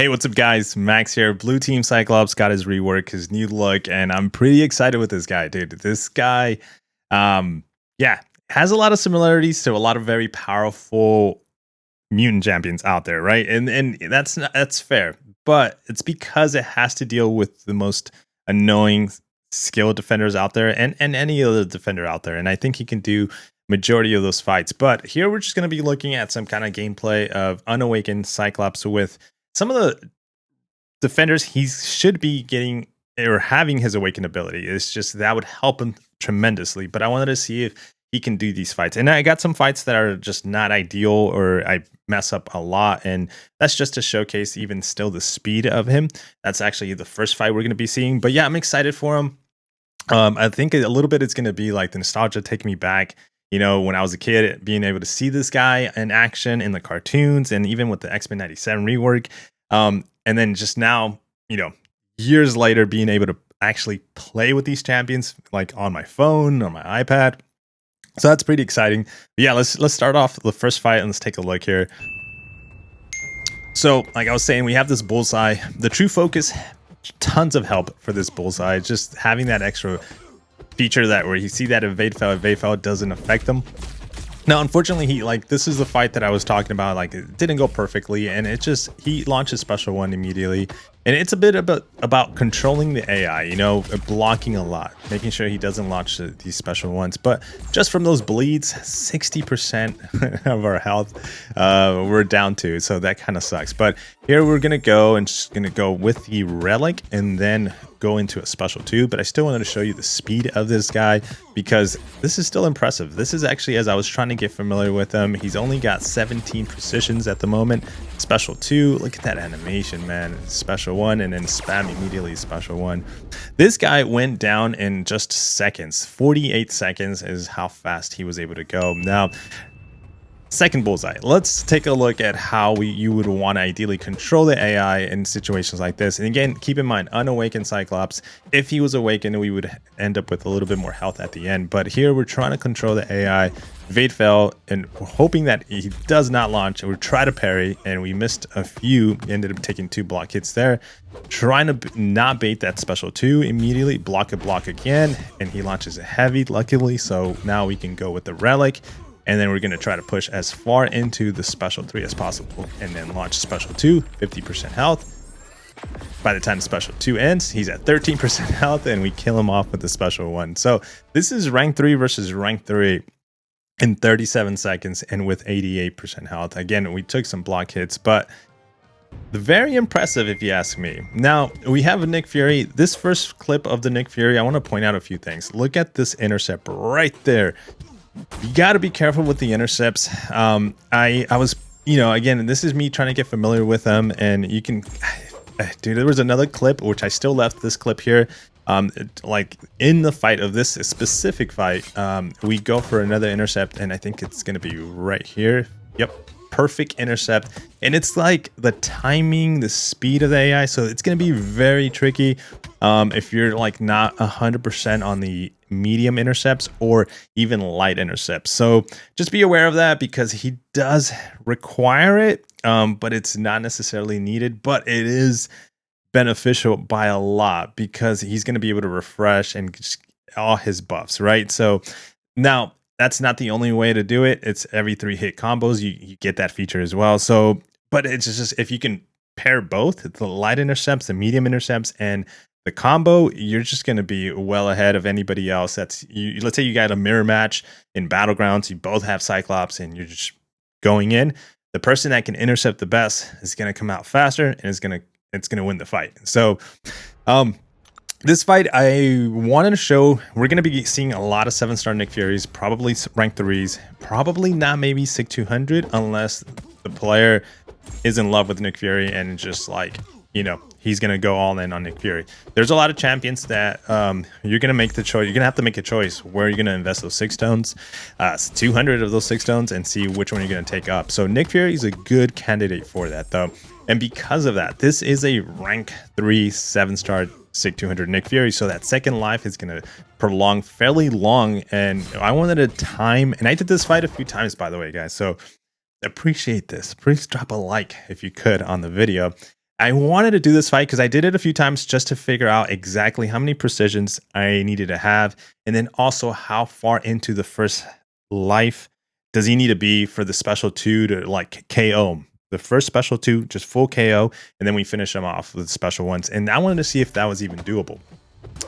Hey, what's up, guys? Max here. Blue Team Cyclops got his rework, his new look, and I'm pretty excited with this guy, dude. This guy, yeah, has a lot of similarities to a lot of very powerful mutant champions out there, right? And that's fair, but it's because it has to deal with the most annoying skilled defenders out there, and any other defender out there. And I think he can do majority of those fights. But here we're just going to be looking at some kind of gameplay of Unawakened Cyclops with some of the defenders he should be getting or having his awakened ability. It's just that would help him tremendously. But I wanted to see if he can do these fights. And I got some fights that are just not ideal, or I mess up a lot. And that's just to showcase even still the speed of him. That's actually the first fight we're going to be seeing. But yeah, I'm excited for him. I think a little bit it's going to be like the nostalgia taking me back. You know, when I was a kid, being able to see this guy in action in the cartoons and even with the X-Men 97 rework. And then just now, you know, years later, being able to actually play with these champions, like on my phone, on my iPad. So that's pretty exciting. But yeah, let's start off the first fight and let's take a look here. So like I was saying, we have this bullseye. The true focus, tons of help for this bullseye. Just having that extra feature that where you see that evade fail doesn't affect them. Now, unfortunately, this is the fight that I was talking about. Like, it didn't go perfectly, and he launches special one immediately, and it's a bit about controlling the AI, you know, blocking a lot, making sure he doesn't launch these special ones. But just from those bleeds, 60% of our health we're down to, so that kind of sucks. But here we're gonna go with the relic and then go into a special 2. But I still wanted to show you the speed of this guy because this is still impressive. This is actually, as I was trying to get familiar with him, he's only got 17 precisions at the moment. Special 2, look at that animation, man. Special 1 and then spam immediately special 1. This guy went down in just seconds. 48 seconds is how fast he was able to go. Now, second bullseye. Let's take a look at how you would want to ideally control the AI in situations like this. And again, keep in mind, Unawakened Cyclops, if he was awakened, we would end up with a little bit more health at the end. But here we're trying to control the AI, evade fail, and we're hoping that he does not launch. We try to parry, and we missed a few. Ended up taking 2 block hits there. Trying to not bait that special 2 immediately, block again, and he launches a heavy, luckily. So now we can go with the relic. And then we're going to try to push as far into the special 3 as possible and then launch special 2, 50% health. By the time the special 2 ends, he's at 13% health and we kill him off with the special 1. So this is rank 3 versus rank 3 in 37 seconds and with 88% health. Again, we took some block hits, but very impressive if you ask me. Now, we have a Nick Fury. This first clip of the Nick Fury, I want to point out a few things. Look at this intercept right there. You got to be careful with the intercepts. I was, you know, again, this is me trying to get familiar with them, and you can, dude, there was another clip, which I still left this clip here. Like in the fight of this specific fight, we go for another intercept, and I think it's going to be right here. Yep. Perfect intercept. And it's like the timing, the speed of the AI. So it's going to be very tricky if you're like not 100% on the medium intercepts or even light intercepts. So just be aware of that because he does require it, but it's not necessarily needed, but it is beneficial by a lot because he's going to be able to refresh and all his buffs, right? So now, that's not the only way to do it. It's every 3 hit combos. You get that feature as well. So, but it's just if you can pair both the light intercepts, the medium intercepts, and the combo, you're just going to be well ahead of anybody else. That's you. Let's say you got a mirror match in Battlegrounds. You both have Cyclops, and you're just going in. The person that can intercept the best is going to come out faster, and it's going to win the fight. So, this fight, I wanted to show, we're going to be seeing a lot of 7-star Nick Furies, probably rank 3s, probably not maybe SIG 200 unless the player is in love with Nick Fury and just like, you know, he's going to go all in on Nick Fury. There's a lot of champions that you're going to make the choice. You're going to have to make a choice where you're going to invest those 6 stones, 200 of those 6 stones, and see which one you're going to take up. So Nick Fury is a good candidate for that, though. And because of that, this is a rank 3 7-star SIG 200 Nick Fury, so that second life is going to prolong fairly long. And I wanted to time, and I did this fight a few times, by the way, guys, so appreciate this. Please drop a like if you could on the video. I wanted to do this fight because I did it a few times just to figure out exactly how many precisions I needed to have, and then also how far into the first life does he need to be for the special 2 to like KO him. The first special 2, just full KO, and then we finish him off with special ones. And I wanted to see if that was even doable.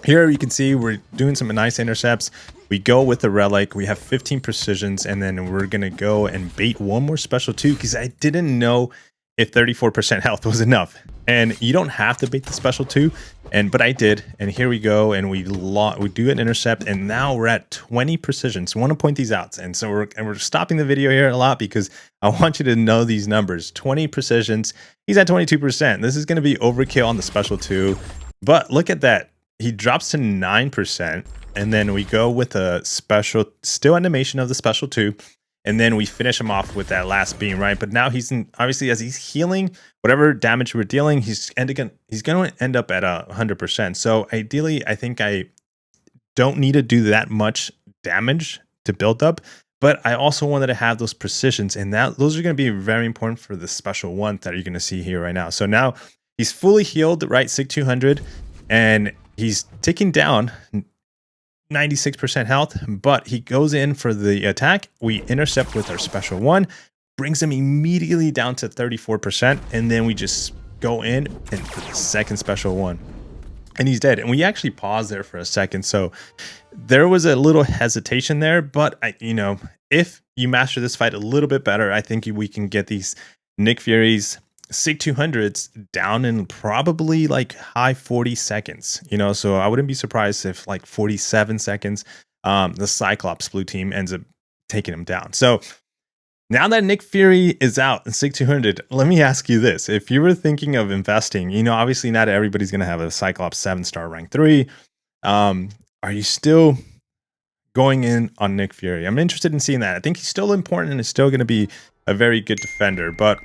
Here you can see we're doing some nice intercepts. We go with the relic. We have 15 precisions, and then we're going to go and bait one more special 2 because I didn't know if 34% health was enough. And you don't have to bait the special 2, but I did. And here we go, and we do an intercept, and now we're at 20 precision. So I want to point these out. And so we're stopping the video here a lot because I want you to know these numbers. 20 precisions. He's at 22%. This is going to be overkill on the special 2. But look at that. He drops to 9%, and then we go with a special, still animation of the special 2, and then we finish him off with that last beam, right? But now he's obviously, as he's healing, whatever damage we're dealing, he's going to end up at 100%. So ideally, I think I don't need to do that much damage to build up, but I also wanted to have those precisions, and those are going to be very important for the special 1 that you're going to see here right now. So now he's fully healed, right? SIG 200, and he's ticking down 96% health, but he goes in for the attack. We intercept with our special 1, brings him immediately down to 34%, and then we just go in and for the second special 1, and he's dead. And we actually paused there for a second, so there was a little hesitation there, but if you master this fight a little bit better, I think we can get these Nick Fury's SIG 200s down in probably like high 40 seconds, so I wouldn't be surprised if like 47 seconds, the Cyclops blue team ends up taking him down. So now that Nick Fury is out in SIG 200, let me ask you this. If you were thinking of investing, obviously not everybody's going to have a Cyclops 7-star rank 3. Are you still going in on Nick Fury? I'm interested in seeing that. I think he's still important and is still going to be a very good defender, but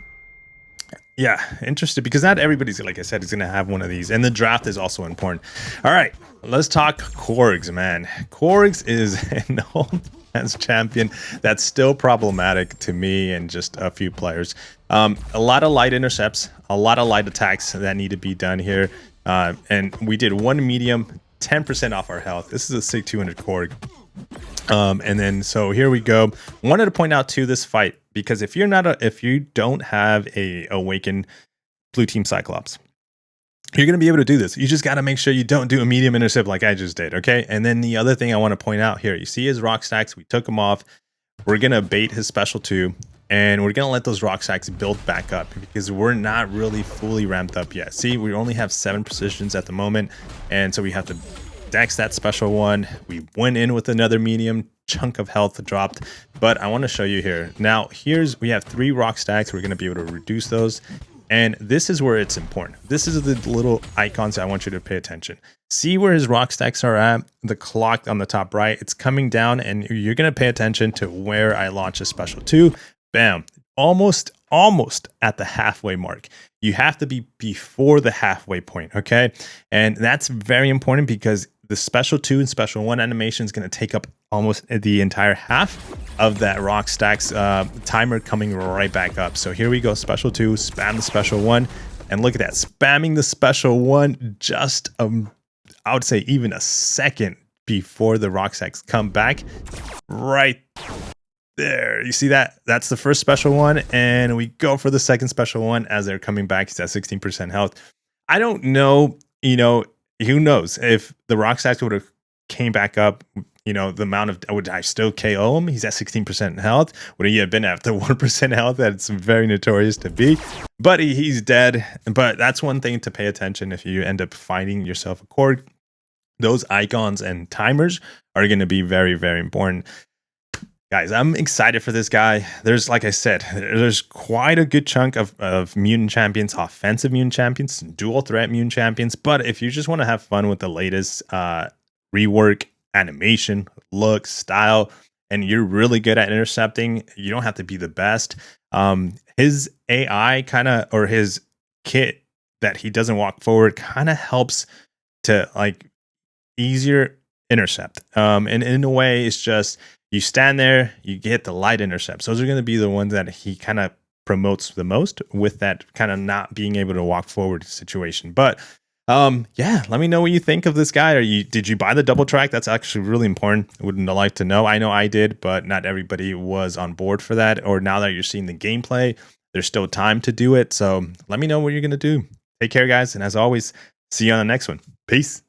yeah, interested because not everybody's, like I said, is going to have one of these. And the draft is also important. All right, let's talk Corgs, man. Corgs is an old man's champion that's still problematic to me and just a few players. A lot of light intercepts, a lot of light attacks that need to be done here. And we did 1 medium, 10% off our health. This is a SIG 200 Corg. And then so here we go. Wanted to point out to this fight because if you don't have a Awakened blue team Cyclops, you're going to be able to do this. You just got to make sure you don't do a medium intercept like I just did. Okay. And then the other thing I want to point out here, you see his rock stacks. We took him off. We're going to bait his special 2, and we're going to let those rock stacks build back up because we're not really fully ramped up yet. See, we only have 7 precisions at the moment. And so we have to dex that special 1. We went in with another medium chunk of health dropped, but I want to show you here. Now we have 3 rock stacks. We're going to be able to reduce those, and this is where it's important. This is the little icons I want you to pay attention. See where his rock stacks are at, the clock on the top right, it's coming down, and you're going to pay attention to where I launch a special 2. Bam, almost at the halfway mark. You have to be before the halfway point, okay? And that's very important because the special 2 and special 1 animation is going to take up almost the entire half of that rock stacks timer coming right back up. So here we go, special 2, spam the special 1, and look at that, spamming the special 1 just I would say even a second before the rock stacks come back right there. You see that? That's the first special 1, and we go for the second special 1 as they're coming back. He's at 16% health. I don't know, who knows if the rock stacks would have came back up, the amount of, would I still KO him? He's at 16% health. Would he have been at the 1% health that's very notorious to be? But he's dead. But that's one thing to pay attention if you end up finding yourself a Corg. Those icons and timers are going to be very, very important. Guys, I'm excited for this guy. There's, like I said, there's quite a good chunk of mutant champions, offensive mutant champions, dual threat mutant champions. But if you just want to have fun with the latest rework, animation, look, style, and you're really good at intercepting, you don't have to be the best. His AI or his kit that he doesn't walk forward kind of helps to like easier intercept. And in a way, it's just, you stand there, you get the light intercepts. Those are going to be the ones that he kind of promotes the most with that kind of not being able to walk forward situation. But yeah, let me know what you think of this guy. Did you buy the double track? That's actually really important. I would like to know. I know I did, but not everybody was on board for that. Or now that you're seeing the gameplay, there's still time to do it. So let me know what you're gonna do. Take care, guys, and as always, see you on the next one. Peace.